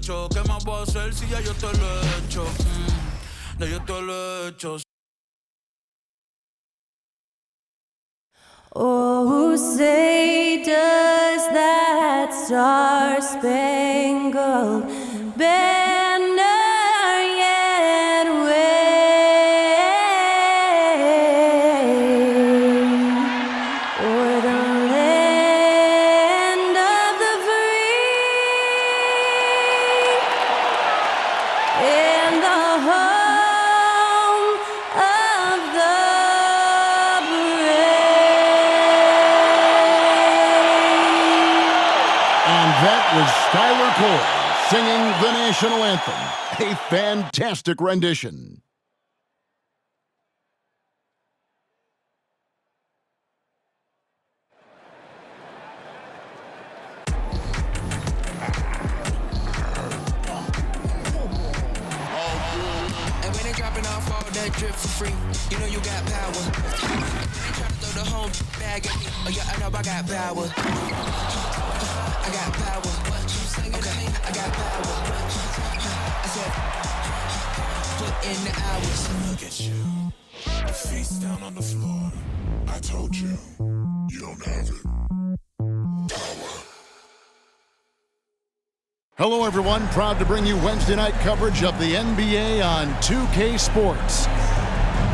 hecho. ¿Qué más voy a hacer si ya yo te lo he hecho? Ya yo te lo he hecho. Oh, say does that star-spangled banner yet wave o'er the land of the free and the home of the That was Skylar Cole singing the national anthem. A fantastic rendition. And when they dropping off all that drip for free, you know you got power. They try to throw the whole bag at me. Oh yeah, I know I got power. I got power. Okay, I got power. I said, put in the hours. Look at you, face down on the floor. I told you, you don't have it. Power. Hello, everyone. Proud to bring you Wednesday night coverage of the NBA on 2K Sports.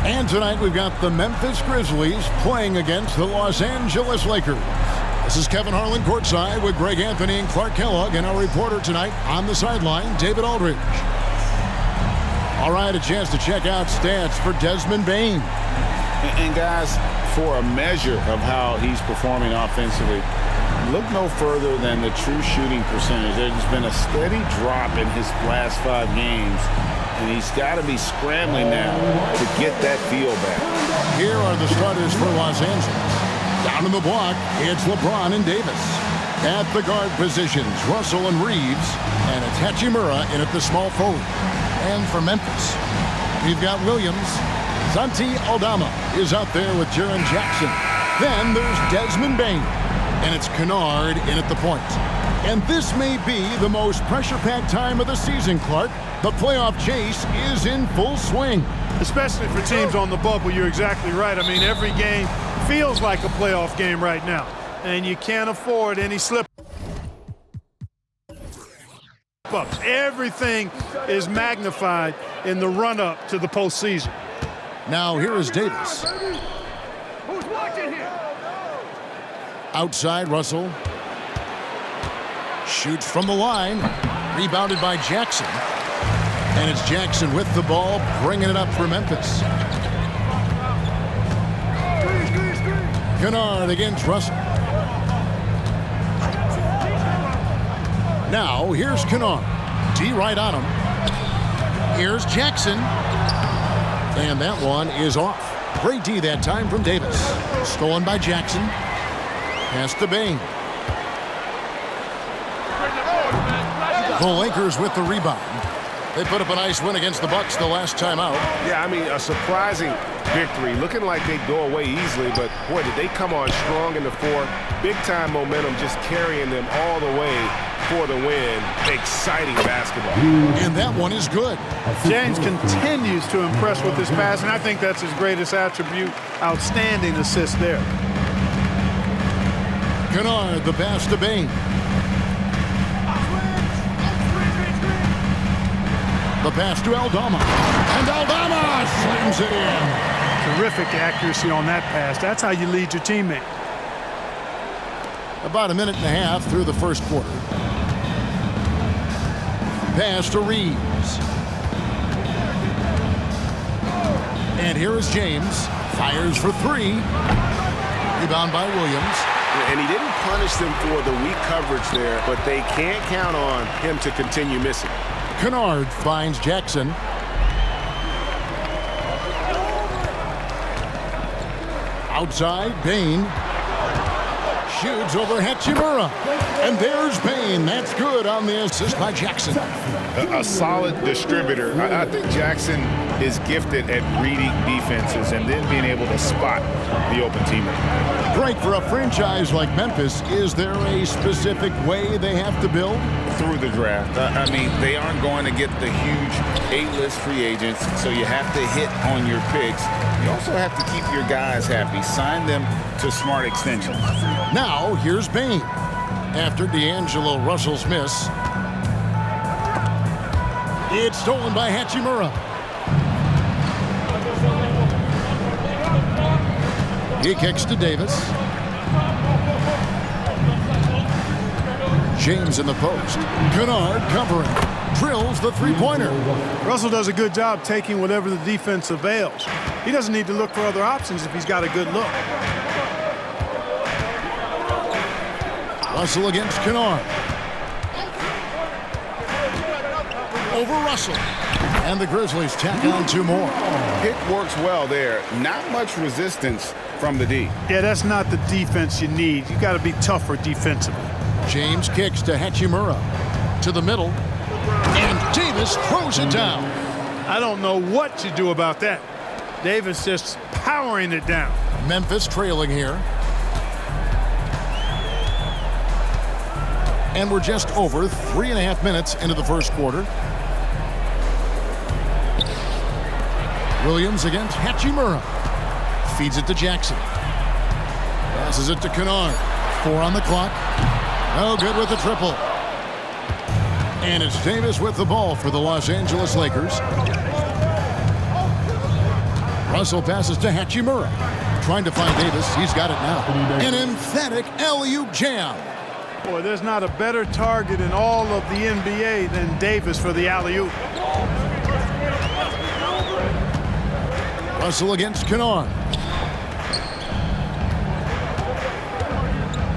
And tonight we've got the Memphis Grizzlies playing against the Los Angeles Lakers. This is Kevin Harlan courtside with Greg Anthony and Clark Kellogg, and our reporter tonight on the sideline, David Aldridge. All right, a chance to check out stats for Desmond Bane. And guys, for a measure of how he's performing offensively, look no further than the true shooting percentage. There's been a steady drop in his last 5 games, and he's got to be scrambling now to get that feel back. Here are the starters for Los Angeles. Down in the block, it's LeBron and Davis. At the guard positions, Russell and Reeves, and it's Hachimura in at the small forward. And for Memphis, we've got Williams. Santi Aldama is out there with Jaren Jackson. Then there's Desmond Bane, and it's Kennard in at the point. And this may be the most pressure-packed time of the season, Clark. The playoff chase is in full swing. Especially for teams on the bubble, you're exactly right. I mean, every game feels like a playoff game right now, and you can't afford any slip-ups. Everything is magnified in the run-up to the postseason. Now here is Davis. Who's watching here? Outside, Russell. Shoots from the line. Rebounded by Jackson. And it's Jackson with the ball, bringing it up for Memphis. Kennard against Russell. Now, here's Kennard. D right on him. Here's Jackson. And that one is off. Great D that time from Davis. Stolen by Jackson. Pass to Bane. The Lakers with the rebound. They put up a nice win against the Bucks the last time out. Yeah, I mean, a surprising victory. Looking like they'd go away easily, but boy, did they come on strong in the fourth. Big-time momentum just carrying them all the way for the win. Exciting basketball. And that one is good. James continues to impress with his pass, and I think that's his greatest attribute. Outstanding assist there. Kennard, the pass to Bane. The pass to Aldama. And Aldama slams it in. Terrific accuracy on that pass. That's how you lead your teammate. About a minute and a half through the first quarter. Pass to Reeves. And here is James. Fires for 3. Rebound by Williams. And he didn't punish them for the weak coverage there, but they can't count on him to continue missing. Kennard finds Jackson. Outside, Bane. shoots over Hachimura. And there's Payne. That's good on the assist by Jackson. A solid distributor. I think Jackson is gifted at reading defenses and then being able to spot the open teammate. Great for a franchise like Memphis. Is there a specific way they have to build? Through the draft. I mean, they aren't going to get the huge A-list free agents, so you have to hit on your picks. You also have to keep your guys happy. Sign them to smart extensions. Now, here's Payne. After D'Angelo Russell's miss, it's stolen by Hachimura. He kicks to Davis. James in the post. Kennard covering. Drills the three-pointer. Russell does a good job taking whatever the defense avails. He doesn't need to look for other options if he's got a good look. Russell against Kennard. Over Russell. And the Grizzlies tack on 2 more. Pick works well there. Not much resistance from the D. Yeah, that's not the defense you need. You got to be tougher defensively. James kicks to Hachimura. To the middle. And Davis throws it down. I don't know what you do about that. Davis just powering it down. Memphis trailing here. And we're just over 3.5 minutes into the first quarter. Williams against Hachimura. Feeds it to Jackson. Passes it to Kennard. 4 on the clock. No good with the triple. And it's Davis with the ball for the Los Angeles Lakers. Russell passes to Hachimura. Trying to find Davis. He's got it now. An emphatic alley-oop jam. Boy, there's not a better target in all of the NBA than Davis for the alley-oop. Russell against Kennard.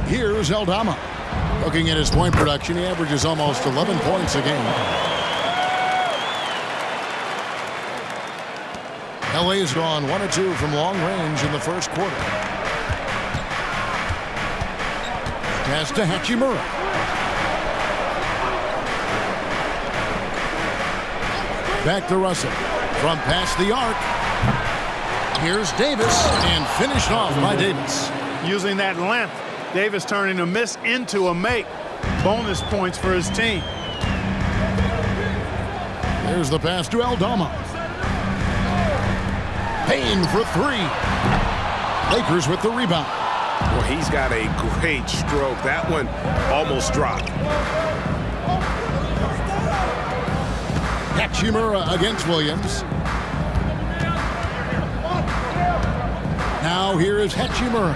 Here's Aldama. Looking at his point production, he averages almost 11 points a game. LA's gone 1 of 2 from long range in the first quarter. Pass to Hachimura. Back to Russell. From past the arc. Here's Davis, and finished off by Davis. Using that length, Davis turning a miss into a make. Bonus points for his team. There's the pass to Aldama. Payne for 3. Lakers with the rebound. Well, he's got a great stroke. That one almost dropped. Hachimura against Williams. Now here is Hachimura.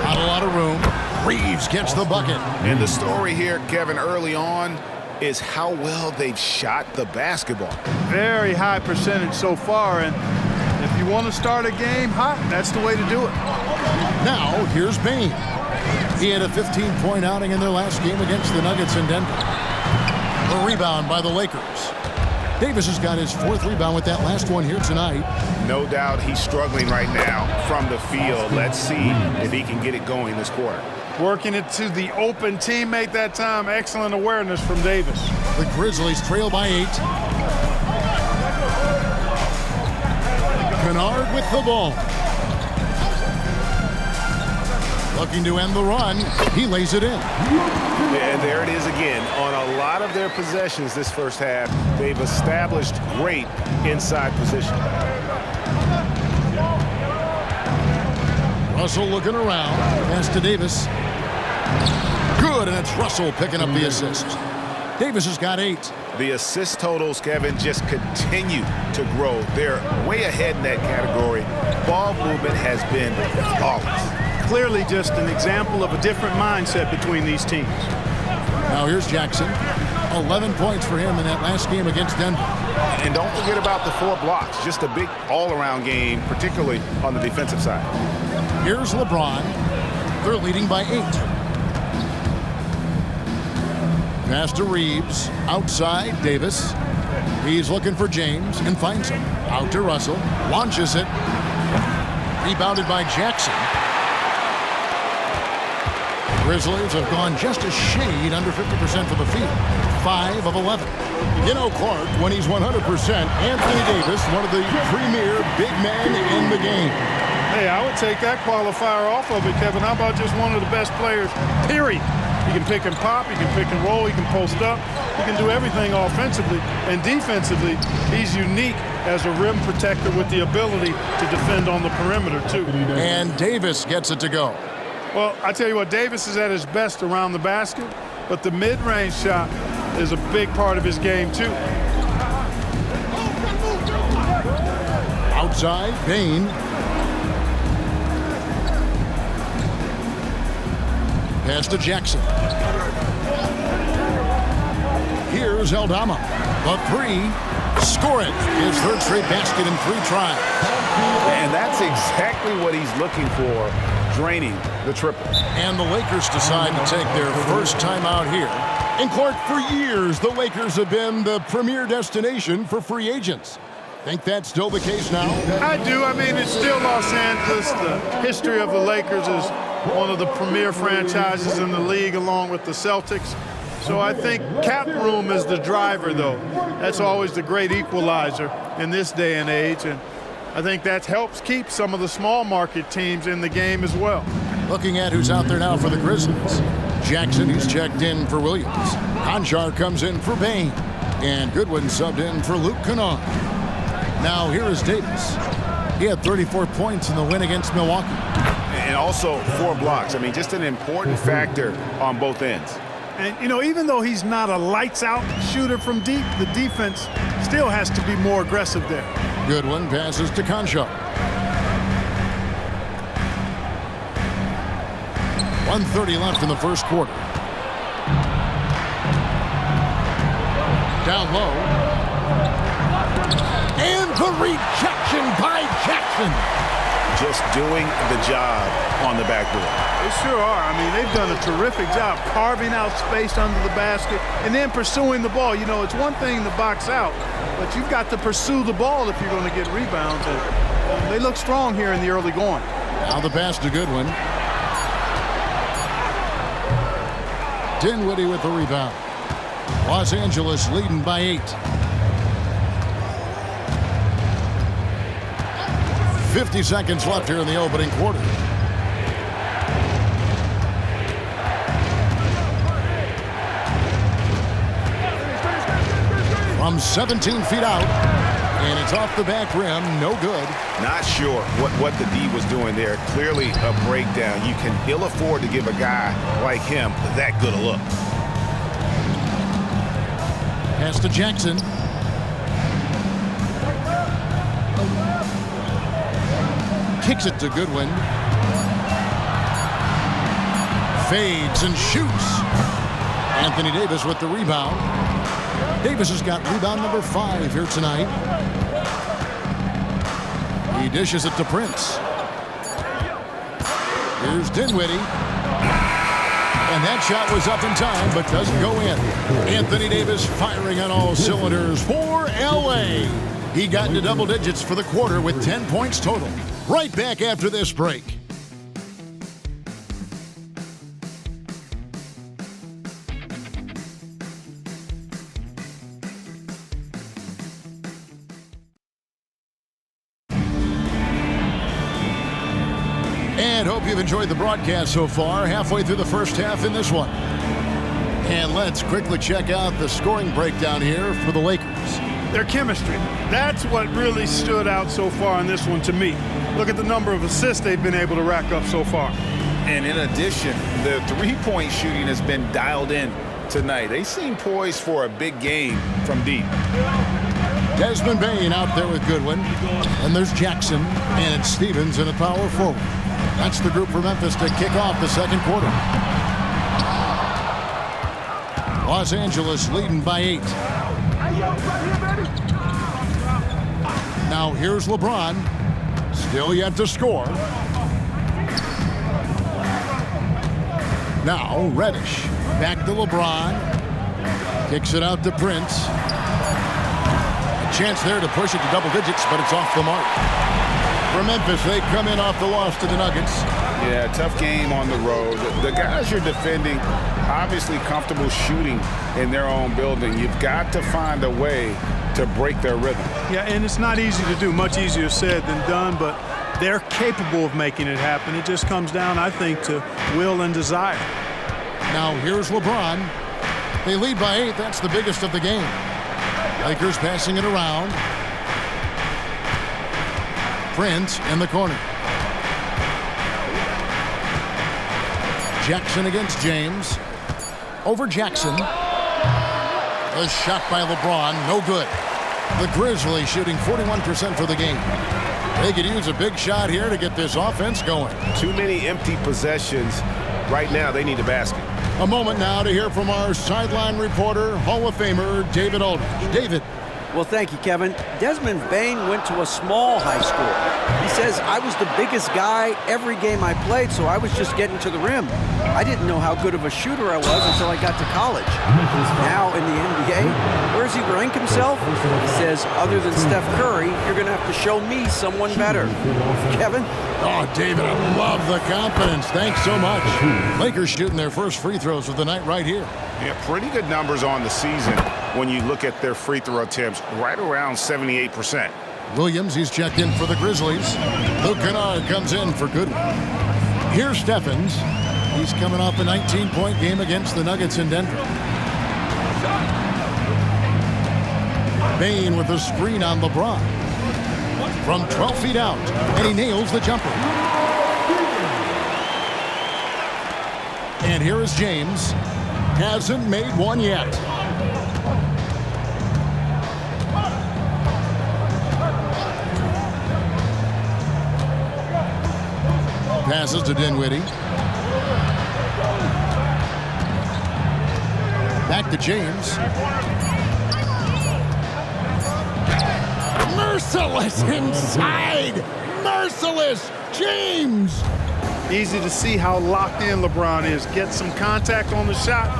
Not a lot of room. Reeves gets the bucket. And the story here, Kevin, early on is how well they've shot the basketball. Very high percentage so far, and if you want to start a game hot, that's the way to do it. Now here's Payne. He had a 15-point outing in their last game against the Nuggets in Denver. A rebound by the Lakers. Davis has got his 4th rebound with that last one here tonight. No doubt he's struggling right now from the field. Let's see if he can get it going this quarter. Working it to the open teammate that time. Excellent awareness from Davis. The Grizzlies trail by 8. Kennard with the ball. Looking to end the run. He lays it in. And there it is again. On a lot of their possessions this first half, they've established great inside position. Russell looking around. Pass to Davis. Good, and it's Russell picking up the assist. Davis has got 8. The assist totals, Kevin, just continue to grow. They're way ahead in that category. Ball movement has been flawless. Clearly just an example of a different mindset between these teams. Now here's Jackson. 11 points for him in that last game against Denver. And don't forget about the 4 blocks. Just a big all-around game, particularly on the defensive side. Here's LeBron. They're leading by 8. Pass to Reeves. Outside, Davis. He's looking for James and finds him. Out to Russell. Launches it. Rebounded by Jackson. Grizzlies have gone just a shade under 50% from the field. 5 of 11. You know, Clark, when he's 100%, Anthony Davis, one of the premier big men in the game. Hey, I would take that qualifier off of it, Kevin. How about just one of the best players, period? He can pick and pop, he can pick and roll, he can post up, he can do everything offensively. And defensively, he's unique as a rim protector with the ability to defend on the perimeter, too. And Davis gets it to go. Well, I tell you what, Davis is at his best around the basket, but the mid-range shot is a big part of his game, too. Outside, Bain. Pass to Jackson. Here's Aldama. The three. Score it. His third straight basket in 3 tries. And that's exactly what he's looking for, draining the triple. And the Lakers decide to take their first time out here. And Clark, for years, the Lakers have been the premier destination for free agents. Think that's still the case now? I do. I mean, it's still Los Angeles. The history of the Lakers is one of the premier franchises in the league, along with the Celtics. So I think cap room is the driver, though. That's always the great equalizer in this day and age. And I think that helps keep some of the small market teams in the game as well. Looking at who's out there now for the Grizzlies. Jackson, who's checked in for Williams. Conchar comes in for Bain. And Goodwin subbed in for Luke Kennard. Now here is Davis. He had 34 points in the win against Milwaukee. And also 4 blocks. I mean, just an important factor on both ends. And, you know, even though he's not a lights-out shooter from deep, the defense still has to be more aggressive there. Goodwin passes to Conchar. 1:30 left in the first quarter. Down low. And the rejection by Jackson. Just doing the job on the backboard. They sure are. I mean, they've done a terrific job carving out space under the basket and then pursuing the ball. You know, it's one thing to box out, but you've got to pursue the ball if you're going to get rebounds. And they look strong here in the early going. Now the pass to Goodwin. Dinwiddie with the rebound. Los Angeles leading by 8. 50 seconds left here in the opening quarter. From 17 feet out, and it's off the back rim, no good. Not sure what the D was doing there. Clearly a breakdown. You can ill afford to give a guy like him that good a look. Pass to Jackson. Kicks it to Goodwin. Fades and shoots. Anthony Davis with the rebound. Davis has got rebound number 5 here tonight. He dishes it to Prince. Here's Dinwiddie. And that shot was up in time, but doesn't go in. Anthony Davis firing on all cylinders for L.A. He got into double digits for the quarter with 10 points total. Right back after this break. And hope you've enjoyed the broadcast so far. Halfway through the first half in this one. And let's quickly check out the scoring breakdown here for the Lakers. Their chemistry. That's what really stood out so far in this one to me. Look at the number of assists they've been able to rack up so far. And in addition, the three-point shooting has been dialed in tonight. They seem poised for a big game from deep. Desmond Bain out there with Goodwin. And there's Jackson. And it's Stevens in a power forward. That's the group for Memphis to kick off the second quarter. Los Angeles leading by 8. Now here's LeBron. Still yet to score. Now Reddish. Back to LeBron. Kicks it out to Prince. A chance there to push it to double digits, but it's off the mark. For Memphis, they come in off the loss to the Nuggets. Yeah, tough game on the road. The guys you're defending, obviously comfortable shooting in their own building. You've got to find a way to break their rhythm. Yeah, and it's not easy to do. Much easier said than done, but they're capable of making it happen. It just comes down, I think, to will and desire. Now here's LeBron. They lead by 8. That's the biggest of the game. Lakers passing it around. Prince in the corner. Jackson against James. Over Jackson. A shot by LeBron, no good. The Grizzlies shooting 41% for the game. They could use a big shot here to get this offense going. Too many empty possessions. Right now, they need a basket. A moment now to hear from our sideline reporter, Hall of Famer David Aldridge. David. Well, thank you, Kevin. Desmond Bane went to a small high school. He says, I was the biggest guy every game I played, so I was just getting to the rim. I didn't know how good of a shooter I was until I got to college. Now in the NBA, where does he rank himself? He says, other than Steph Curry, you're going to have to show me someone better. Kevin? Oh, David, I love the confidence. Thanks so much. Lakers shooting their first free throws of the night right here. Yeah, pretty good numbers on the season when you look at their free throw attempts, right around 78%. Williams, he's checked in for the Grizzlies. Luke Kennard comes in for Goodwin. Here's Stephens. He's coming off a 19-point game against the Nuggets in Denver. Bane with the screen on LeBron. From 12 feet out, and he nails the jumper. And here is James. Hasn't made one yet. Passes to Dinwiddie. Back to James. Merciless inside. Merciless. James. Easy to see how locked in LeBron is. Gets some contact on the shot,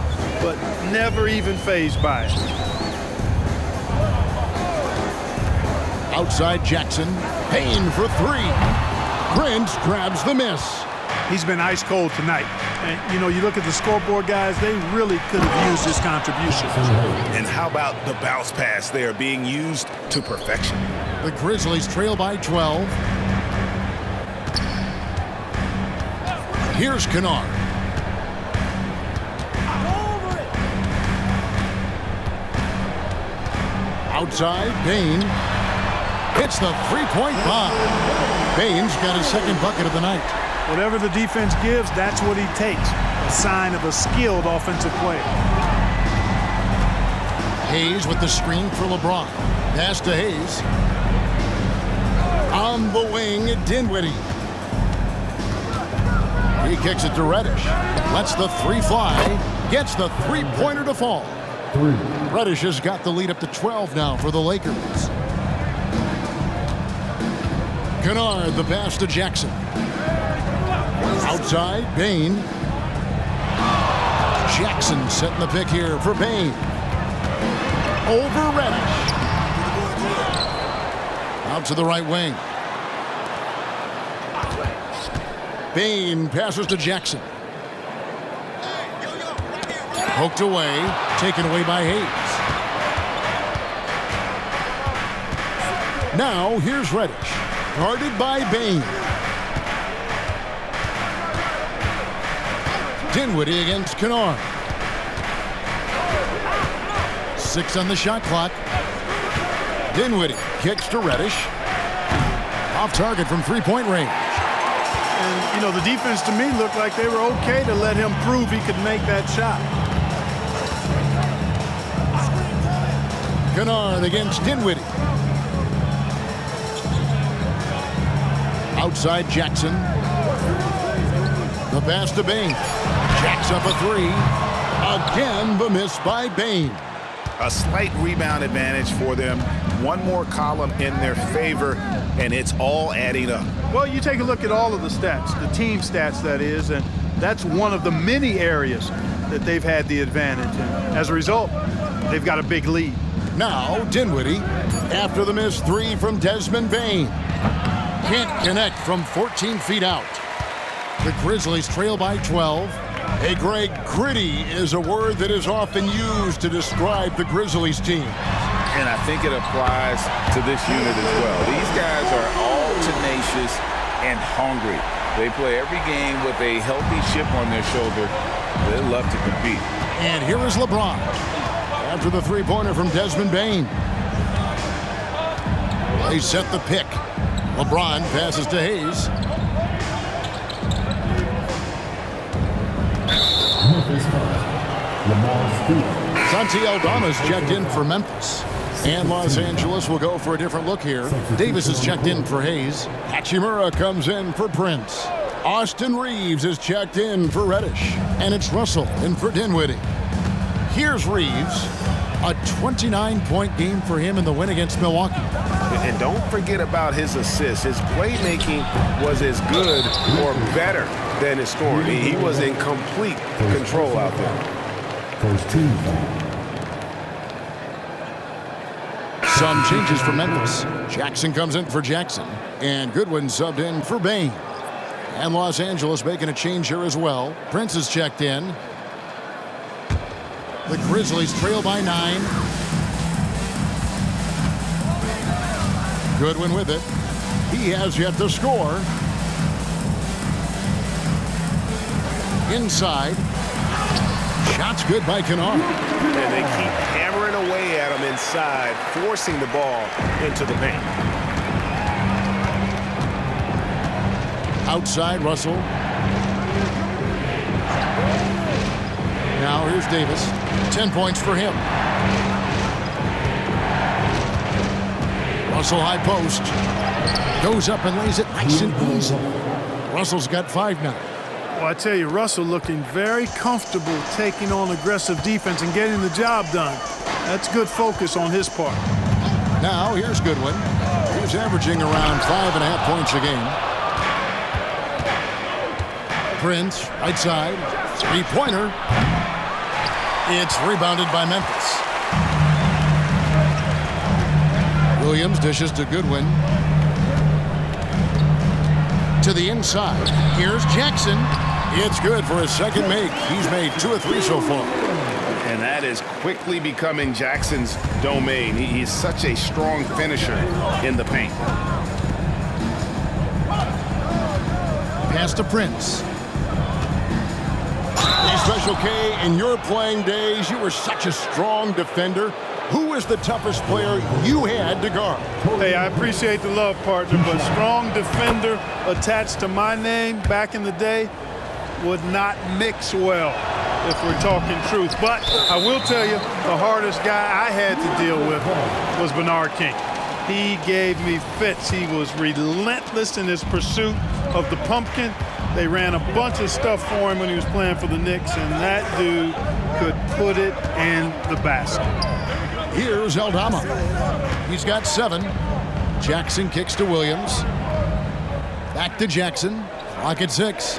but never even fazed by it. Outside Jackson. Payne for 3. Prince grabs the miss. He's been ice cold tonight. And, you know, you look at the scoreboard, guys, they really could have used his contribution. And how about the bounce pass there being used to perfection? The Grizzlies trail by 12. Here's Kennard. Outside, Bane hits the three-point bomb. Bane's got his second bucket of the night. Whatever the defense gives, that's what he takes. A sign of a skilled offensive player. Hayes with the screen for LeBron. Pass to Hayes. On the wing, Dinwiddie. He kicks it to Reddish. Lets the 3 fly. Gets the three-pointer to fall. Reddish has got the lead up to 12 now for the Lakers. Kennard, the pass to Jackson. Outside, Bane. Jackson setting the pick here for Bane. Over Reddish. Out to the right wing. Bane passes to Jackson. Poked away, taken away by Hayes. Now here's Reddish. Guarded by Bane. Dinwiddie against Kennard. 6 on the shot clock. Dinwiddie kicks to Reddish. Off target from three-point range. And, you know, the defense to me looked like they were okay to let him prove he could make that shot. Kennard against Dinwiddie. Outside Jackson. The pass to Bane. Jacks up a 3. Again, the miss by Bane. A slight rebound advantage for them. One more column in their favor, and it's all adding up. Well, you take a look at all of the stats, the team stats, that is, and that's one of the many areas that they've had the advantage. And as a result, they've got a big lead. Now, Dinwiddie, after the missed 3 from Desmond Bane. Can't connect from 14 feet out. The Grizzlies trail by 12. Hey, Greg, gritty is a word that is often used to describe the Grizzlies team. And I think it applies to this unit as well. These guys are all tenacious and hungry. They play every game with a healthy chip on their shoulder. They love to compete. And here is LeBron after the three-pointer from Desmond Bane. They set the pick. LeBron passes to Hayes. Santi Aldama's checked in for Memphis. And Los Angeles will go for a different look here. Davis is checked in for Hayes. Hachimura comes in for Prince. Austin Reeves is checked in for Reddish. And it's Russell in for Dinwiddie. Here's Reeves. A 29-point game for him in the win against Milwaukee. And don't forget about his assists. His playmaking was as good or better than his scoring. He was in complete control out there. First team. Some changes for Memphis. Jackson comes in for Jackson. And Goodwin subbed in for Bane. And Los Angeles making a change here as well. Prince is checked in. The Grizzlies trail by 9. Goodwin with it. He has yet to score. Inside. Shots good by Kennard. And they keep hammering away at him inside, forcing the ball into the paint. Outside, Russell. Now here's Davis. 10 points for him. Russell high post. Goes up and lays it nice and easy. Russell's got 5 now. Well, I tell you, Russell looking very comfortable taking on aggressive defense and getting the job done. That's good focus on his part. Now here's Goodwin. He's averaging around 5.5 points a game. Prince, right side. Three-pointer. It's rebounded by Memphis. Williams dishes to Goodwin. To the inside. Here's Jackson. It's good for his second make. He's made 2 or 3 so far. And that is quickly becoming Jackson's domain. He's such a strong finisher in the paint. Pass to Prince. Hey, Special K, in your playing days, you were such a strong defender. Who was the toughest player you had to guard? Hey, I appreciate the love, partner, but strong defender attached to my name back in the day would not mix well, if we're talking truth. But I will tell you, the hardest guy I had to deal with was Bernard King. He gave me fits. He was relentless in his pursuit of the pumpkin. They ran a bunch of stuff for him when he was playing for the Knicks, and that dude could put it in the basket. Here's Aldama. He's got 7. Jackson kicks to Williams. Back to Jackson. Clock at 6.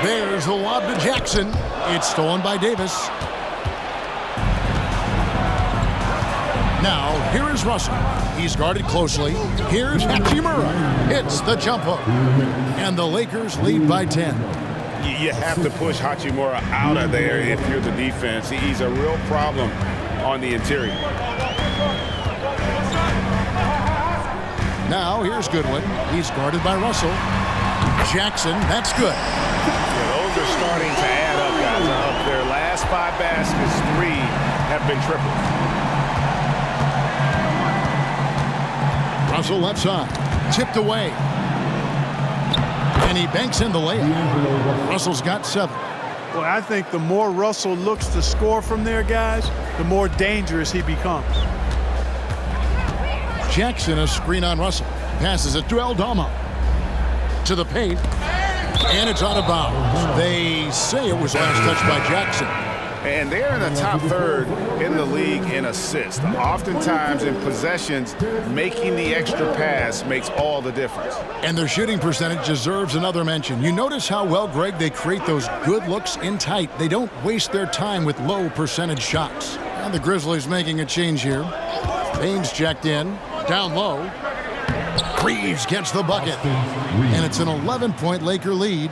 There's the lob to Jackson. It's stolen by Davis. Now, here is Russell. He's guarded closely. Here's Hachimura. Hits the jump hook. And the Lakers lead by 10. You have to push Hachimura out of there if you're the defense. He's a real problem on the interior. Now, here's Goodwin. He's guarded by Russell. Jackson, that's good. Yeah, those are starting to add up, guys. Up their last 5 baskets, 3 have been tripled. Russell left side. Tipped away. And he banks in the layup. Russell's got 7. Well, I think the more Russell looks to score from there, guys, the more dangerous he becomes. Jackson, a screen on Russell. Passes it to Aldama. To the paint. And it's out of bounds. They say it was last touched by Jackson. And they're in the top third in the league in assists. Oftentimes in possessions, making the extra pass makes all the difference. And their shooting percentage deserves another mention. You notice how well, Greg, they create those good looks in tight. They don't waste their time with low percentage shots. And the Grizzlies making a change here. Baines checked in. Down low. Reeves gets the bucket. And it's an 11-point Laker lead.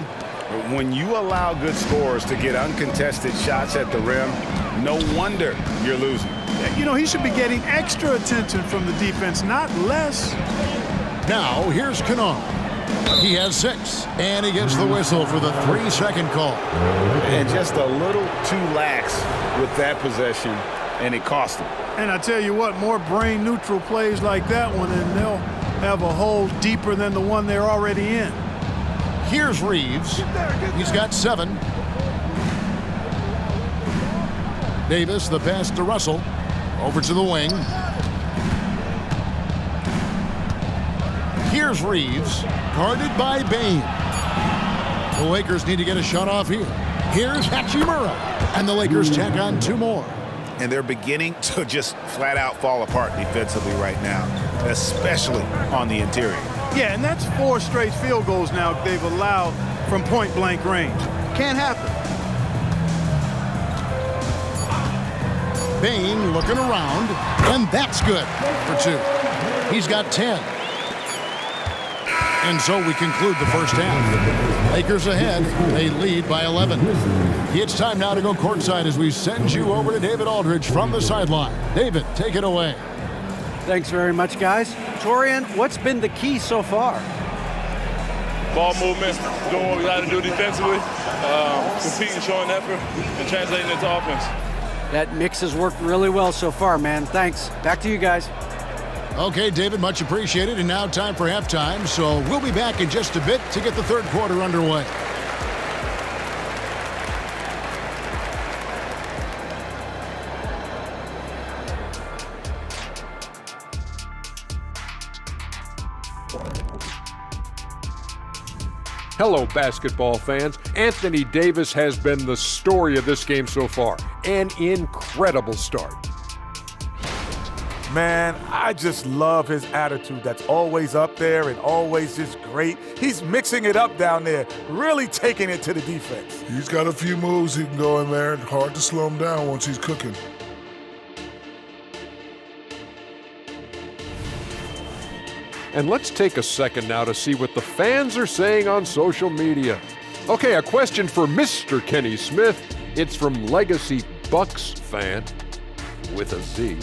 When you allow good scorers to get uncontested shots at the rim, no wonder you're losing. You know, he should be getting extra attention from the defense, not less. Now, here's Kennard. He has 6, and he gets the whistle for the 3-second call. And just a little too lax with that possession, and it cost him. And I tell you what, more brain-neutral plays like that one, and they'll have a hole deeper than the one they're already in. Here's Reeves. He's got 7. Davis, the pass to Russell. Over to the wing. Here's Reeves, guarded by Bain. The Lakers need to get a shot off here. Here's Hachimura, and the Lakers tack on 2 more. And they're beginning to just flat out fall apart defensively right now, especially on the interior. Yeah, and that's 4 straight field goals now they've allowed from point-blank range. Can't happen. Bain looking around, and that's good for 2. He's got 10. And so we conclude the first half. Lakers ahead. They lead by 11. It's time now to go courtside as we send you over to David Aldridge from the sideline. David, take it away. Thanks very much, guys. Torian, what's been the key so far? Ball movement, doing what we got to do defensively, competing, showing effort, and translating into offense. That mix has worked really well so far, man. Thanks. Back to you guys. Okay, David, much appreciated. And now time for halftime, so we'll be back in just a bit to get the third quarter underway. Hello, basketball fans. Anthony Davis has been the story of this game so far. An incredible start. Man, I just love his attitude. That's always up there and always just great. He's mixing it up down there, really taking it to the defense. He's got a few moves he can go in there. Hard to slow him down once he's cooking. And let's take a second now to see what the fans are saying on social media. Okay, a question for Mr. Kenny Smith. It's from Legacy Bucks fan with a Z.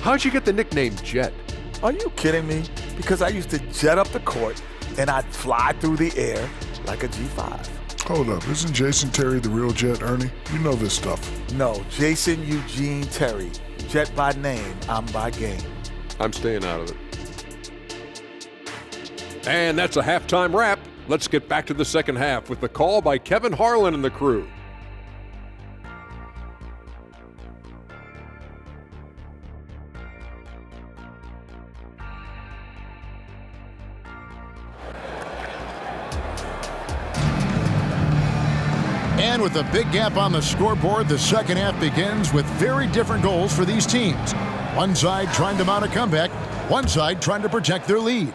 How'd you get the nickname Jet? Are you kidding me? Because I used to jet up the court and I'd fly through the air like a G5. Hold up, isn't Jason Terry the real Jet, Ernie? You know this stuff. No, Jason Eugene Terry. Jet by name, I'm by game. I'm staying out of it. And that's a halftime wrap. Let's get back to the second half with the call by Kevin Harlan and the crew. And with a big gap on the scoreboard, the second half begins with very different goals for these teams. One side trying to mount a comeback, one side trying to protect their lead.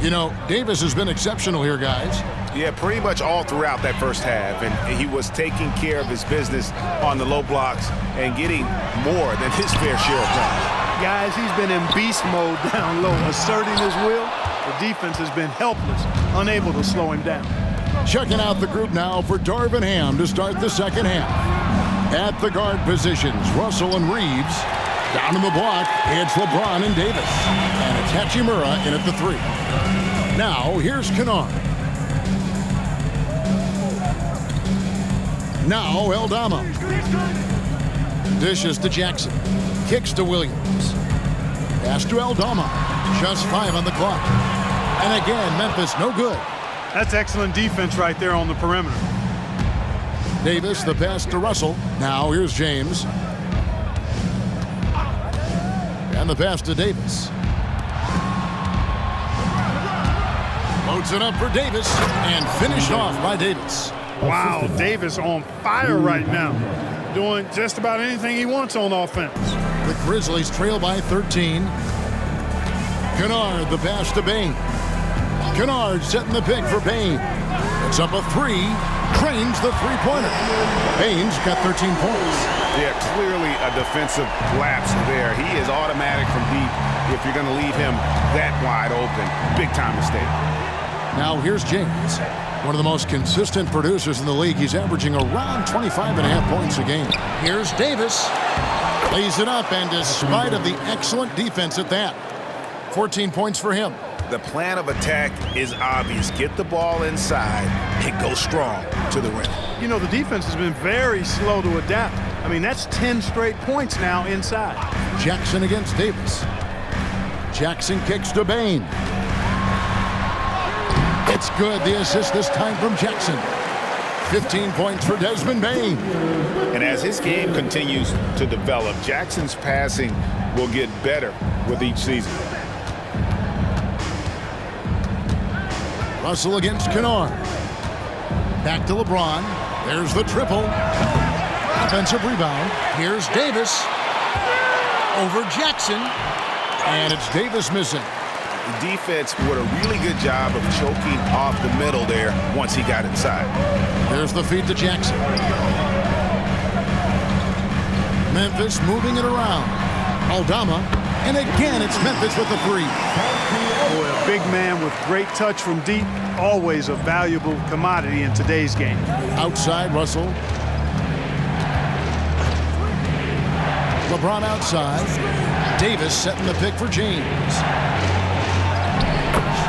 You know, Davis has been exceptional here, guys. Yeah, pretty much all throughout that first half, and he was taking care of his business on the low blocks and getting more than his fair share of points. Guys, he's been in beast mode down low, asserting his will. The defense has been helpless, unable to slow him down. Checking out the group now for Darvin Ham to start the second half. At the guard positions, Russell and Reeves. Down in the block, it's LeBron and Davis. And it's Hachimura in at the 3. Now, here's Kennard. Now, Eldama. Dishes to Jackson. Kicks to Williams. Pass to Eldama. Just 5 on the clock. And again, Memphis no good. That's excellent defense right there on the perimeter. Davis, the pass to Russell. Now here's James. And the pass to Davis. Loads it up for Davis and finished off by Davis. Wow, Davis on fire right now. Doing just about anything he wants on offense. The Grizzlies trail by 13. Kennard, the pass to Bain. Kennard setting the pick for Bain. It's up a 3. Cranes the three-pointer. Bain's got 13 points. Yeah, clearly a defensive lapse there. He is automatic from deep if you're going to leave him that wide open. Big time mistake. Now here's James, one of the most consistent producers in the league. He's averaging around 25.5 points a game. Here's Davis. Lays it up, and despite of the excellent defense at that, 14 points for him. The plan of attack is obvious. Get the ball inside and go strong to the rim. You know, the defense has been very slow to adapt. I mean, that's 10 straight points now inside. Jackson against Davis. Jackson kicks to Bain. It's good. The assist this time from Jackson. 15 points for Desmond Bain. And as his game continues to develop, Jackson's passing will get better with each season. Russell against Kennard. Back to LeBron. There's the triple. Offensive rebound. Here's Davis. Over Jackson. And it's Davis missing. The defense did a really good job of choking off the middle there once he got inside. There's the feed to Jackson. Memphis moving it around. Aldama. And again, it's Memphis with the three. Boy, a big man with great touch from deep, always a valuable commodity in today's game. Outside, Russell. LeBron outside. Davis setting the pick for James.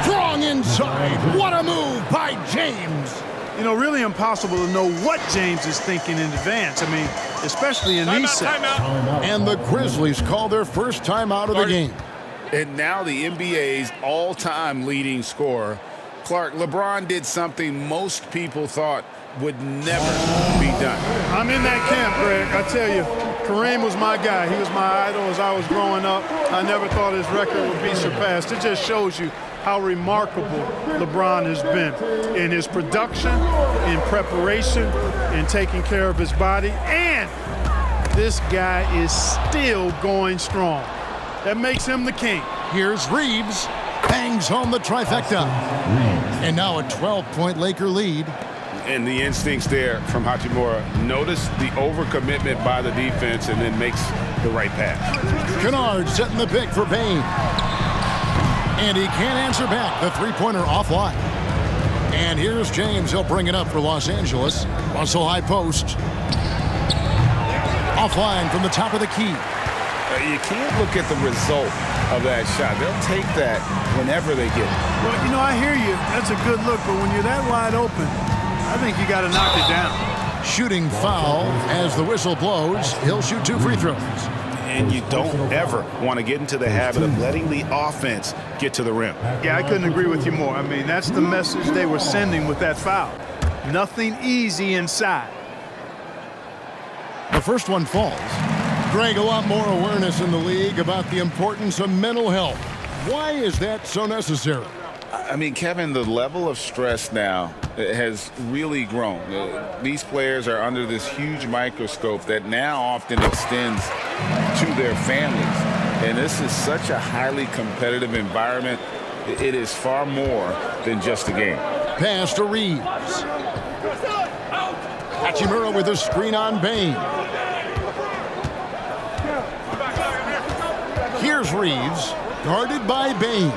Strong inside. What a move by James. You know, really impossible to know what James is thinking in advance. I mean, especially in these sets. And the Grizzlies call their first timeout of the game. And now the NBA's all-time leading scorer. Clark, LeBron did something most people thought would never be done. I'm in that camp, Greg. I tell you, Kareem was my guy. He was my idol as I was growing up. I never thought his record would be surpassed. It just shows you how remarkable LeBron has been in his production, in preparation, in taking care of his body. And this guy is still going strong. That makes him the king. Here's Reeves. Bangs home the trifecta. And now a 12-point Laker lead. And the instincts there from Hachimura. Notice the overcommitment by the defense and then makes the right pass. Kennard setting the pick for Bain. And he can't answer back. The three-pointer offline. And here's James. He'll bring it up for Los Angeles. Russell high post. Offline from the top of the key. You can't look at the result of that shot. They'll take that whenever they get it. Well, you know, I hear you. That's a good look. But when you're that wide open, I think you got to knock it down. Shooting foul as the whistle blows. He'll shoot 2 free throws. And you don't ever want to get into the habit of letting the offense get to the rim. Yeah, I couldn't agree with you more. I mean, that's the message they were sending with that foul. Nothing easy inside. The first one falls. Greg, a lot more awareness in the league about the importance of mental health. Why is that so necessary? I mean, Kevin, the level of stress now has really grown. These players are under this huge microscope that now often extends to their families. And this is such a highly competitive environment. It is far more than just a game. Pass to Reeves. Hachimura with a screen on Bain. Here's Reeves, guarded by Bain.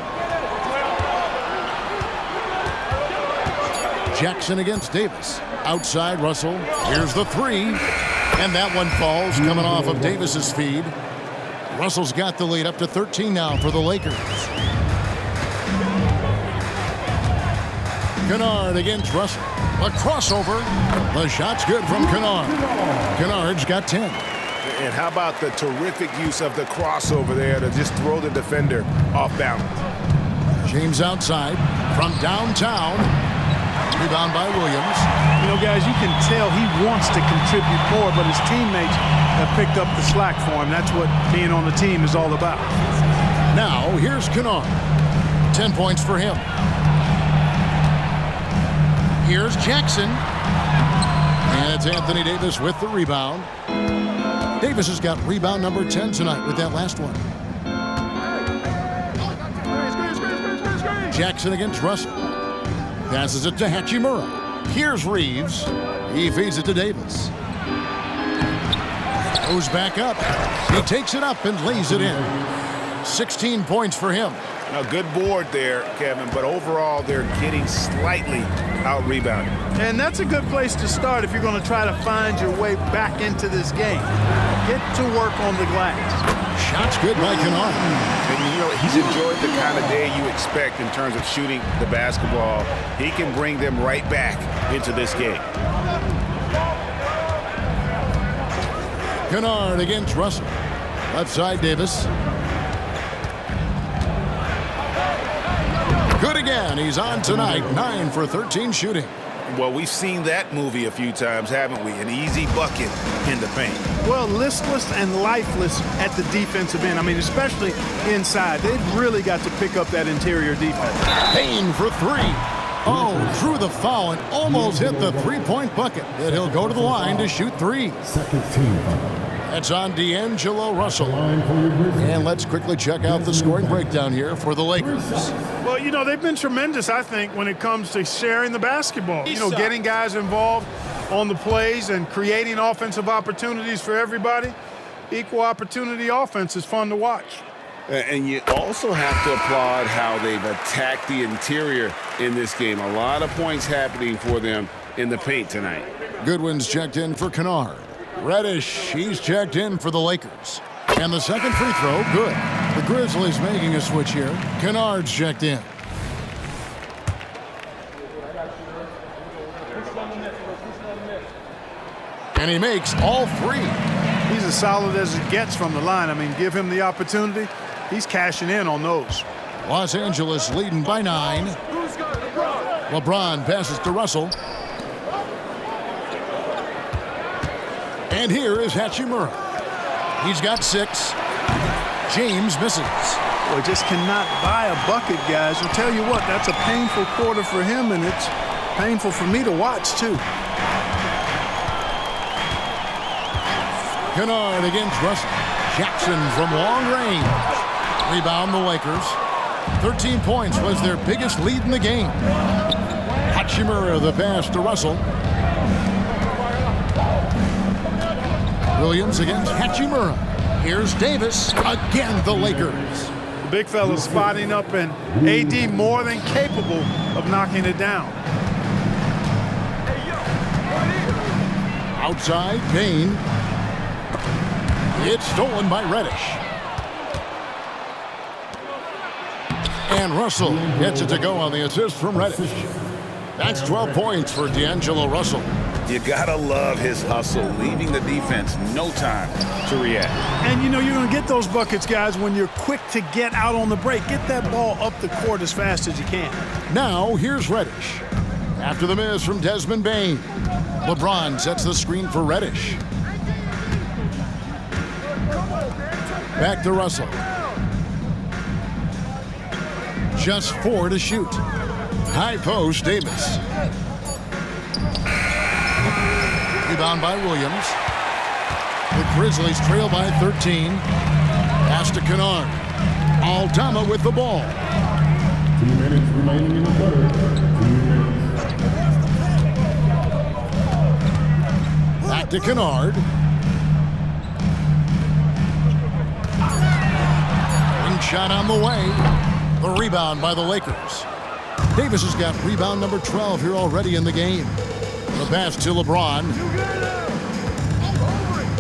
Jackson against Davis. Outside, Russell. Here's the three. And that one falls, coming off of Davis's feed. Russell's got the lead up to 13 now for the Lakers. Kennard against Russell. A crossover. The shot's good from Kennard. Kennard's got 10. And how about the terrific use of the crossover there to just throw the defender off balance. James outside from downtown. Rebound by Williams. You know, guys, you can tell he wants to contribute more, but his teammates have picked up the slack for him. That's what being on the team is all about. Now, here's Kennard. 10 points for him. Here's Jackson. And it's Anthony Davis with the rebound. Davis has got rebound number 10 tonight with that last one. Jackson against Russell. Passes it to Hachimura. Here's Reeves. He feeds it to Davis. Goes back up. He takes it up and lays it in. 16 points for him. A good board there, Kevin, but overall they're getting slightly out-rebounded. And that's a good place to start if you're going to try to find your way back into this game. Get to work on the glass. Shot's good by Kennard. And, you know, he's enjoyed the kind of day you expect in terms of shooting the basketball. He can bring them right back into this game. Kennard against Russell. Left side, Davis. Good again. He's on tonight. 9 for 13 shooting. Well, we've seen that movie a few times, haven't we? An easy bucket in the paint. Well, listless and lifeless at the defensive end. I mean, especially inside. They've really got to pick up that interior defense. Payne for 3. Oh, drew the foul and almost hit the three-point bucket. Yet he'll go to the line to shoot 3. Second team foul. That's on D'Angelo Russell. And let's quickly check out the scoring breakdown here for the Lakers. Well, you know, they've been tremendous, I think, when it comes to sharing the basketball. You know, getting guys involved on the plays and creating offensive opportunities for everybody. Equal opportunity offense is fun to watch. And you also have to applaud how they've attacked the interior in this game. A lot of points happening for them in the paint tonight. Goodwin's checked in for Kennard. Reddish, he's checked in for the Lakers. And the second free throw, good. The Grizzlies making a switch here. Kennard's checked in. And he makes all 3. He's as solid as it gets from the line. I mean, give him the opportunity. He's cashing in on those. Los Angeles leading by 9. LeBron passes to Russell. And here is Hachimura. He's got 6. James misses. Boy, just cannot buy a bucket, guys. I'll tell you what, that's a painful quarter for him, and it's painful for me to watch, too. Kennard against Russell. Jackson from long range. Rebound the Lakers. 13 points was their biggest lead in the game. Hachimura the pass to Russell. Williams against Hachimura. Here's Davis. Again, the Lakers. The big fella spotting up, and AD more than capable of knocking it down. Outside, Payne. It's stolen by Reddish. And Russell gets it to go on the assist from Reddish. That's 12 points for D'Angelo Russell. You gotta love his hustle, leaving the defense no time to react. And you know you're gonna get those buckets, guys, when you're quick to get out on the break. Get that ball up the court as fast as you can. Now here's Reddish. After the miss from Desmond Bane. LeBron sets the screen for Reddish. Back to Russell. Just 4 to shoot. High post, Davis. Rebound by Williams. The Grizzlies trail by 13. Pass to Kennard. Aldama with the ball. 2 minutes remaining in the third. 2 minutes. Back to Kennard. Ring shot on the way. The rebound by the Lakers. Davis has got rebound number 12 here already in the game. The pass to LeBron.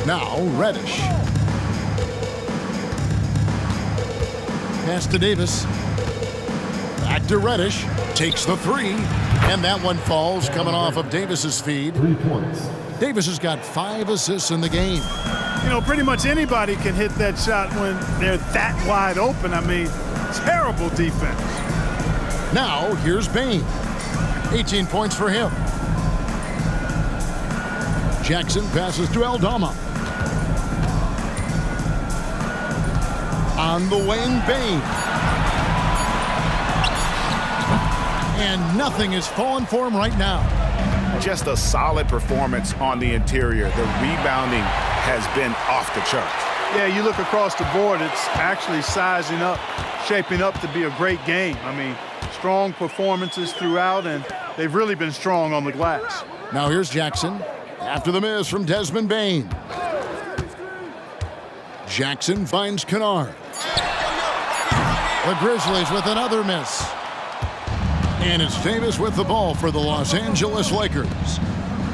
Now Reddish. Pass to Davis. Back to Reddish. Takes the 3. And that one falls coming off of Davis's feed. 3 points. Davis has got 5 assists in the game. You know, pretty much anybody can hit that shot when they're that wide open. I mean, terrible defense. Now here's Bane. 18 points for him. Jackson passes to Aldama. On the wing, Bane. And nothing is falling for him right now. Just a solid performance on the interior. The rebounding has been off the charts. Yeah, you look across the board, it's actually sizing up, shaping up to be a great game. I mean, strong performances throughout, and they've really been strong on the glass. Now here's Jackson. After the miss from Desmond Bane. Jackson finds Kennard. The Grizzlies with another miss. And it's Davis with the ball for the Los Angeles Lakers.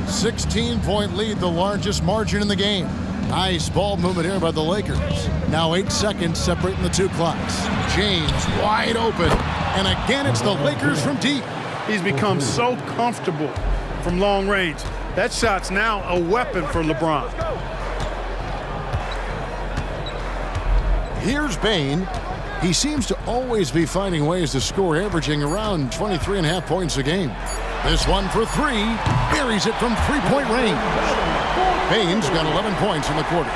16-point lead, the largest margin in the game. Nice ball movement here by the Lakers. Now 8 seconds separating the two clocks. James wide open. And again, it's the Lakers from deep. He's become so comfortable from long range. That shot's now a weapon for LeBron. Here's Bane. He seems to always be finding ways to score, averaging around 23.5 points a game. This one for three. Buries it from three-point range. Bane's got 11 points in the quarter.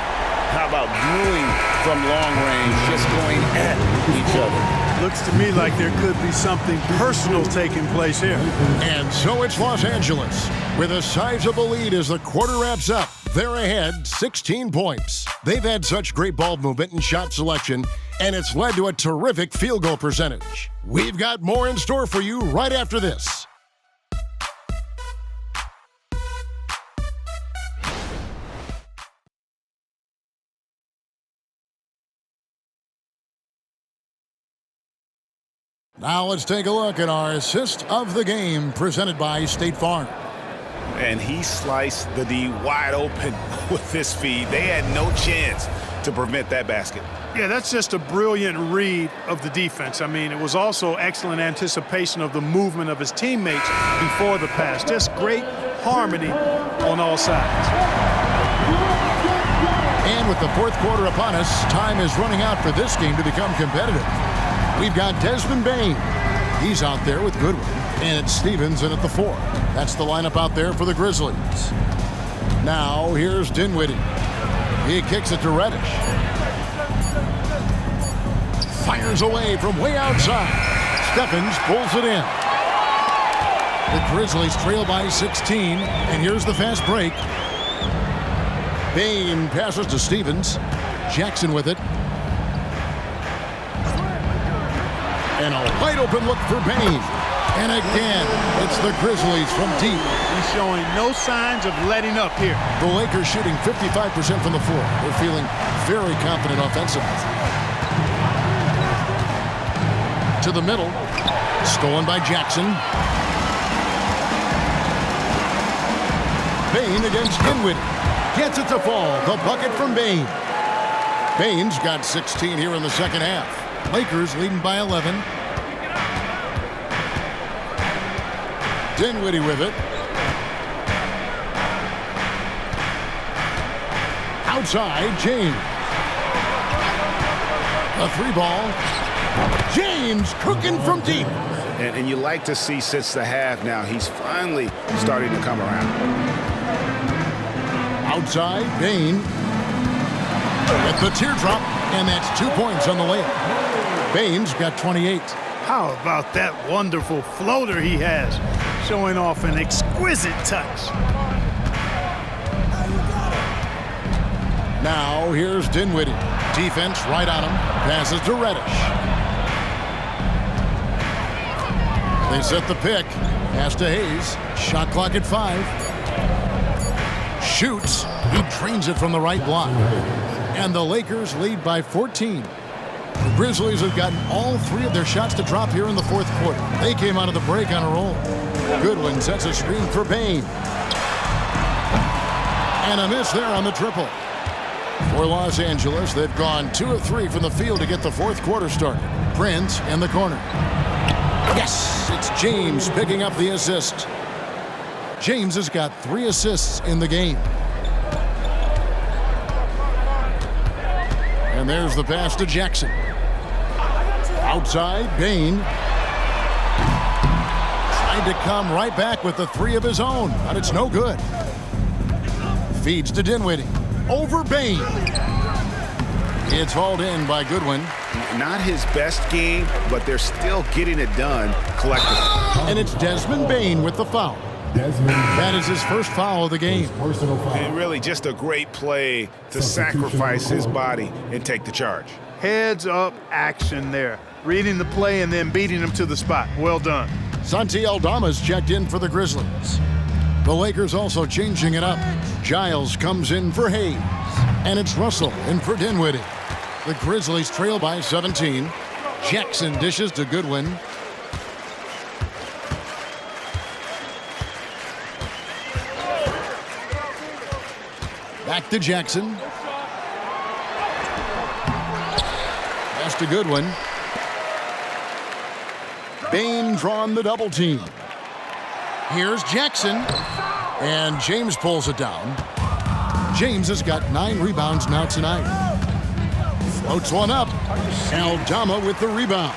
How about brewing from long range, just going at each other? Looks to me like there could be something personal taking place here. And so it's Los Angeles with a sizable lead as the quarter wraps up. They're ahead 16 points. They've had such great ball movement and shot selection, and it's led to a terrific field goal percentage. We've got more in store for you right after this. Now let's take a look at our assist of the game presented by State Farm. And he sliced the D wide open with this feed. They had no chance to prevent that basket. Yeah, that's just a brilliant read of the defense. I mean, it was also excellent anticipation of the movement of his teammates before the pass. Just great harmony on all sides. And with the fourth quarter upon us, time is running out for this game to become competitive. We've got Desmond Bane. He's out there with Goodwin. And it's Stevens in at the 4. That's the lineup out there for the Grizzlies. Now, here's Dinwiddie. He kicks it to Reddish. Fires away from way outside. Stephens pulls it in. The Grizzlies trail by 16. And here's the fast break. Bane passes to Stevens. Jackson with it. And a wide open look for Bane. And again, it's the Grizzlies from deep. He's showing no signs of letting up here. The Lakers shooting 55% from the floor. They're feeling very confident offensively. To the middle. Stolen by Jackson. Bane against Dinwiddie. Gets it to fall. The bucket from Bane. Bane's got 16 here in the second half. Lakers leading by 11. Dinwiddie with it. Outside, James. A three ball. James cooking from deep. And you like to see since the half now, he's finally starting to come around. Outside, Bane. At the teardrop, and that's 2 points on the layup. Bane's got 28. How about that wonderful floater he has, showing off an exquisite touch. Now here's Dinwiddie. Defense right on him. Passes to Reddish. They set the pick. Pass to Hayes. Shot clock at 5. Shoots. He drains it from the right block. And the Lakers lead by 14. The Grizzlies have gotten all 3 of their shots to drop here in the fourth quarter. They came out of the break on a roll. Goodwin sets a screen for Bane. And a miss there on the triple. For Los Angeles, they've gone 2 of 3 from the field to get the fourth quarter started. Prince in the corner. Yes, it's James picking up the assist. James has got 3 assists in the game. And there's the pass to Jackson. Outside, Bane. Tried to come right back with the 3 of his own, but it's no good. Feeds to Dinwiddie. Over Bane. It's hauled in by Goodwin. Not his best game, but they're still getting it done collectively. And it's Desmond Bane with the foul. That is his first foul of the game. And really just a great play to sacrifice his body and take the charge. Heads up action there. Reading the play and then beating him to the spot. Well done. Santi Aldama's checked in for the Grizzlies. The Lakers also changing it up. Giles comes in for Hayes. And it's Russell in for Dinwiddie. The Grizzlies trail by 17. Jackson dishes to Goodwin. Back to Jackson. Pass to Goodwin. Bain drawn the double team. Here's Jackson. And James pulls it down. James has got 9 rebounds now tonight. Floats one up. Aldama with the rebound.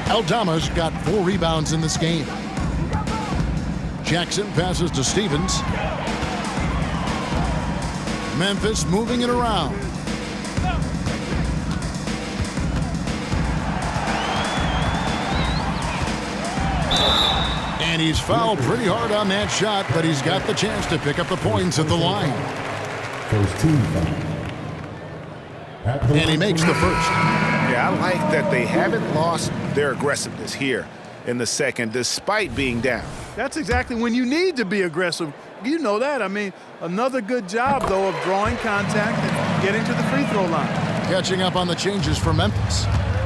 Aldama's got 4 rebounds in this game. Jackson passes to Stevens. Memphis moving it around. And he's fouled pretty hard on that shot, but he's got the chance to pick up the points at the line. First team foul. And he makes the first. Yeah, I like that they haven't lost their aggressiveness here in the second, despite being down. That's exactly when you need to be aggressive. You know that. I mean, another good job, though, of drawing contact and getting to the free throw line. Catching up on the changes for Memphis.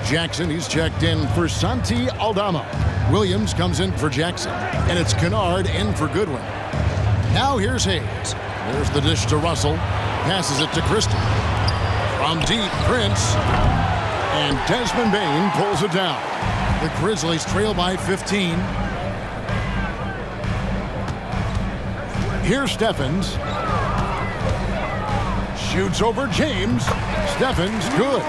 Jackson, he's checked in for Santi Aldama. Williams comes in for Jackson. And it's Kennard in for Goodwin. Now here's Hayes. There's the dish to Russell. Passes it to Christie. From deep, Prince. And Desmond Bain pulls it down. The Grizzlies trail by 15. Here's Steffens. Shoots over James. Steffens, good.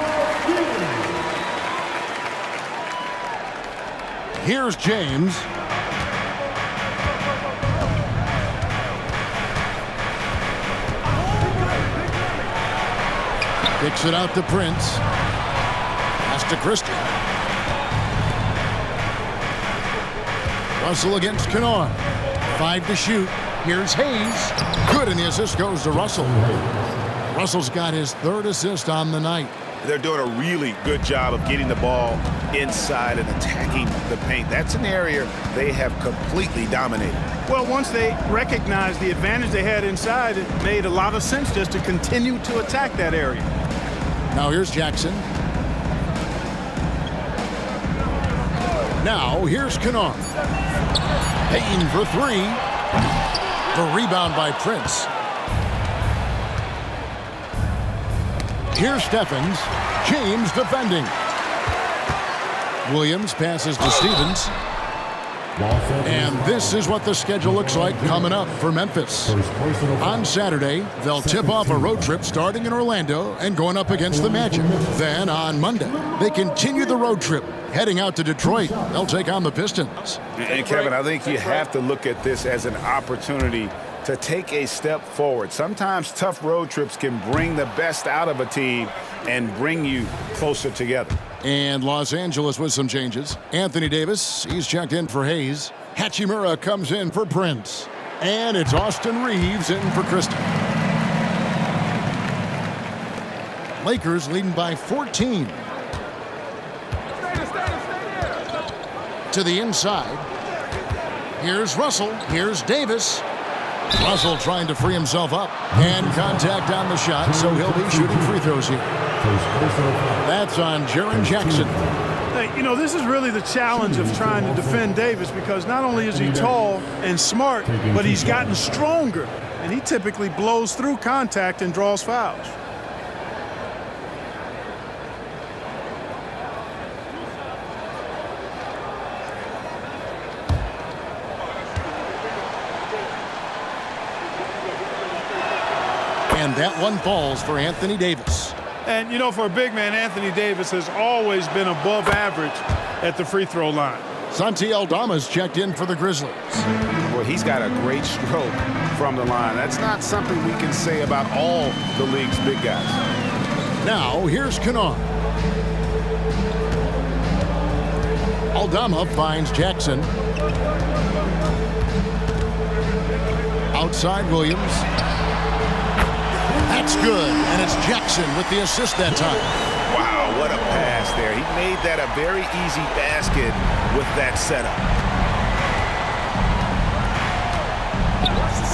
Here's James. Kicks it out to Prince. Pass to Christie. Russell against Kennard. 5 to shoot. Here's Hayes. Good, and the assist goes to Russell. Russell's got his 3rd assist on the night. They're doing a really good job of getting the ball inside and attacking the paint. That's an area they have completely dominated. Well, once they recognized the advantage they had inside, it made a lot of sense just to continue to attack that area. Now here's Jackson. Now here's Kennard. Payton for 3. The rebound by Prince. Here's Steffens. James defending. Williams passes to Stevens. And this is what the schedule looks like coming up for Memphis. On Saturday, they'll tip off a road trip starting in Orlando and going up against the Magic. Then on Monday, they continue the road trip, heading out to Detroit. They'll take on the Pistons. And Kevin, I think you have to look at this as an opportunity to take a step forward. Sometimes tough road trips can bring the best out of a team and bring you closer together. And Los Angeles with some changes. Anthony Davis, he's checked in for Hayes. Hachimura comes in for Prince. And it's Austin Reeves in for Christie. Lakers leading by 14. To the inside. Here's Russell. Here's Davis. Russell trying to free himself up. And contact on the shot, so he'll be shooting free throws here. That's on Jaren Jackson. Hey, you know, this is really the challenge of trying to defend Davis, because not only is he tall and smart, but he's gotten stronger. And he typically blows through contact and draws fouls. And that one falls for Anthony Davis. And, you know, for a big man, Anthony Davis has always been above average at the free throw line. Santi Aldama's checked in for the Grizzlies. Well, he's got a great stroke from the line. That's not something we can say about all the league's big guys. Now, here's Kennard. Aldama finds Jackson. Outside Williams. That's good, and it's Jackson with the assist that time. Wow, what a pass there. He made that a very easy basket with that setup.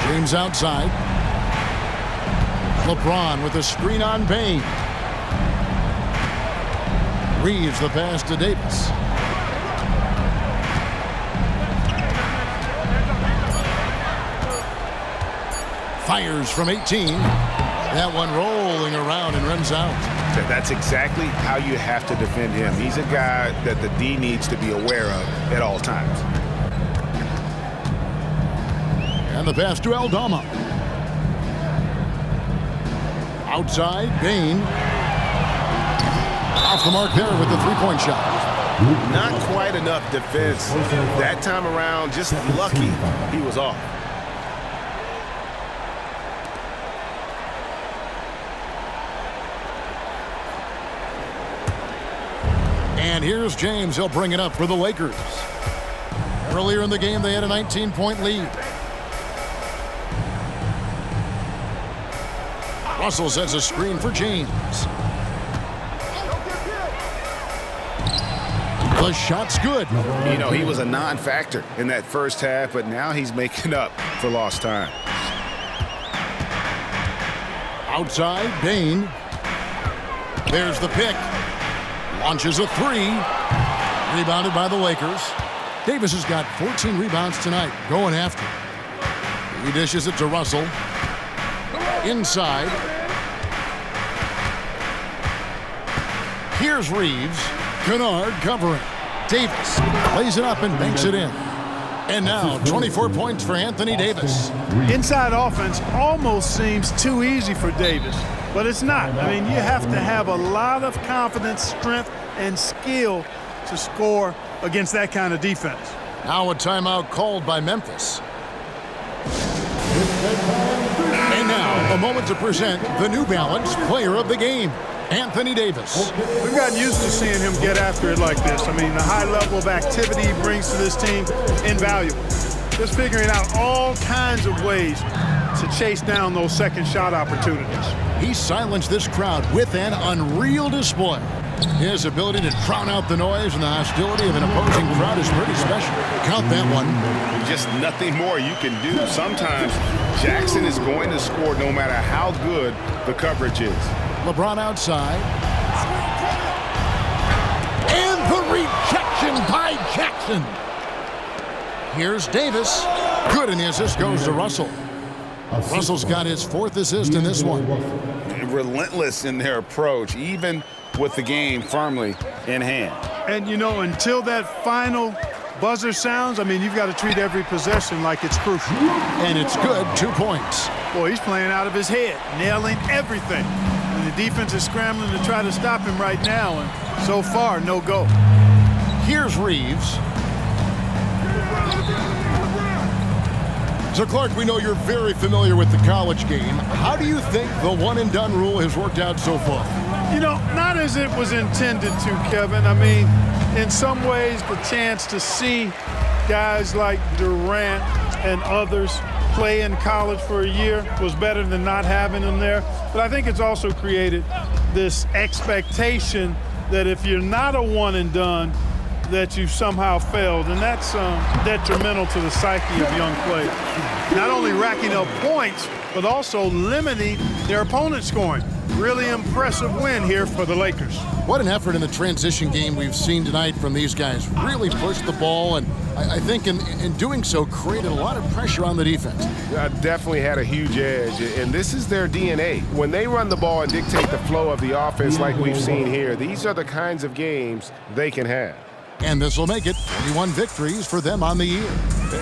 James outside. LeBron with a screen on Bain. Reeves the pass to Davis. Fires from 18. That one rolling around and rims out. That's exactly how you have to defend him. He's a guy that the D needs to be aware of at all times. And the pass to Aldama. Outside, Bain. Off the mark there with the three-point shot. Not quite enough defense that time around. Just lucky he was off. And here's James. He'll bring it up for the Lakers. Earlier in the game, they had a 19-point lead. Russell sets a screen for James. The shot's good. You know, he was a non-factor in that first half, but now he's making up for lost time. Outside, Bain. There's the pick. Launches a three. Rebounded by the Lakers. Davis has got 14 rebounds tonight, going after. He dishes it to Russell. Inside. Here's Reeves. Kennard covering. Davis lays it up and banks it in. And now 24 points for Anthony Davis. Inside offense almost seems too easy for Davis, but it's not. I mean, you have to have a lot of confidence, strength, and skill to score against that kind of defense. Now a timeout called by Memphis. And now a moment to present the New Balance Player of the Game, Anthony Davis. We've gotten used to seeing him get after it like this. I mean, the high level of activity he brings to this team, invaluable. Just figuring out all kinds of ways to chase down those second shot opportunities. He silenced this crowd with an unreal display. His ability to drown out the noise and the hostility of an opposing crowd is pretty special. Count that one. Just nothing more you can do. Sometimes Jackson is going to score no matter how good the coverage is. LeBron outside. And the rejection by Jackson. Here's Davis. Good, and the assist goes to Russell. Russell's got his fourth assist in this one. Relentless in their approach, even with the game firmly in hand. And, you know, until that final buzzer sounds, I mean, you've got to treat every possession like it's crucial. And it's good, 2 points. Boy, he's playing out of his head, nailing everything. And the defense is scrambling to try to stop him right now, and so far, no go. Here's Reeves. So, Clark, we know you're very familiar with the college game. How do you think the one-and-done rule has worked out so far? You know, not as it was intended to, Kevin. I mean, in some ways, the chance to see guys like Durant and others play in college for a year was better than not having them there. But I think it's also created this expectation that if you're not a one-and-done, that you've somehow failed, and that's detrimental to the psyche of young players. Not only racking up points, but also limiting their opponent's scoring. Really impressive win here for the Lakers. What an effort in the transition game we've seen tonight from these guys. Really pushed the ball, and I think in doing so created a lot of pressure on the defense. Definitely had a huge edge, and this is their DNA. When they run the ball and dictate the flow of the offense like we've seen here, these are the kinds of games they can have. And this will make it 41 victories for them on the year.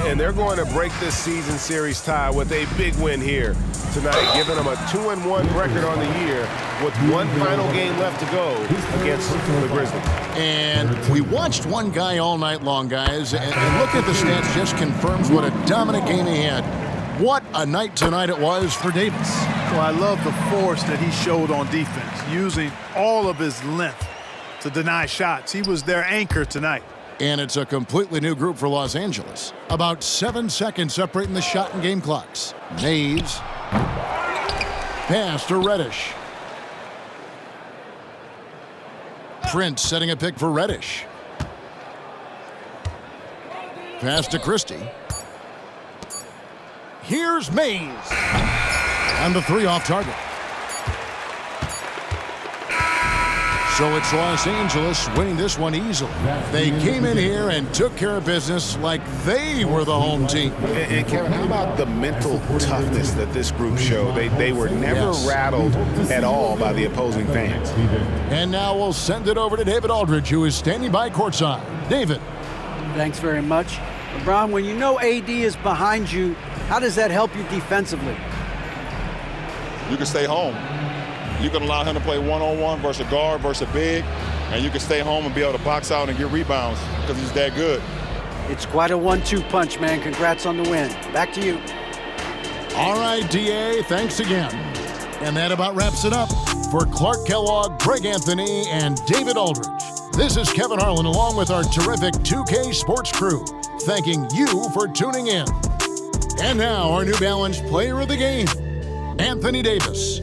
And they're going to break this season series tie with a big win here tonight, giving them a 2-1 record on the year with one final game left to go against the Grizzlies. And we watched one guy all night long, guys, and look at the stats, just confirms what a dominant game he had. What a night tonight it was for Davis. Well, I love the force that he showed on defense, using all of his length to deny shots. He was their anchor tonight. And it's a completely new group for Los Angeles. About 7 seconds separating the shot and game clocks. Mays. Pass to Reddish. Prince setting a pick for Reddish. Pass to Christie. Here's Mays. And the three off target. So it's Los Angeles winning this one easily. They came in here and took care of business like they were the home team. And Kevin, how about the mental toughness that this group showed? They were never rattled at all by the opposing fans. And now we'll send it over to David Aldridge, who is standing by courtside. David. Thanks very much. LeBron, when you know AD is behind you, how does that help you defensively? You can stay home. You can allow him to play one-on-one versus a guard versus a big, and you can stay home and be able to box out and get rebounds because he's that good. It's quite a 1-2 punch, man. Congrats on the win. Back to you. All right, DA, thanks again. And that about wraps it up. For Clark Kellogg, Greg Anthony, and David Aldridge, this is Kevin Harlan along with our terrific 2K Sports crew, thanking you for tuning in. And now our New Balance player of the game, Anthony Davis.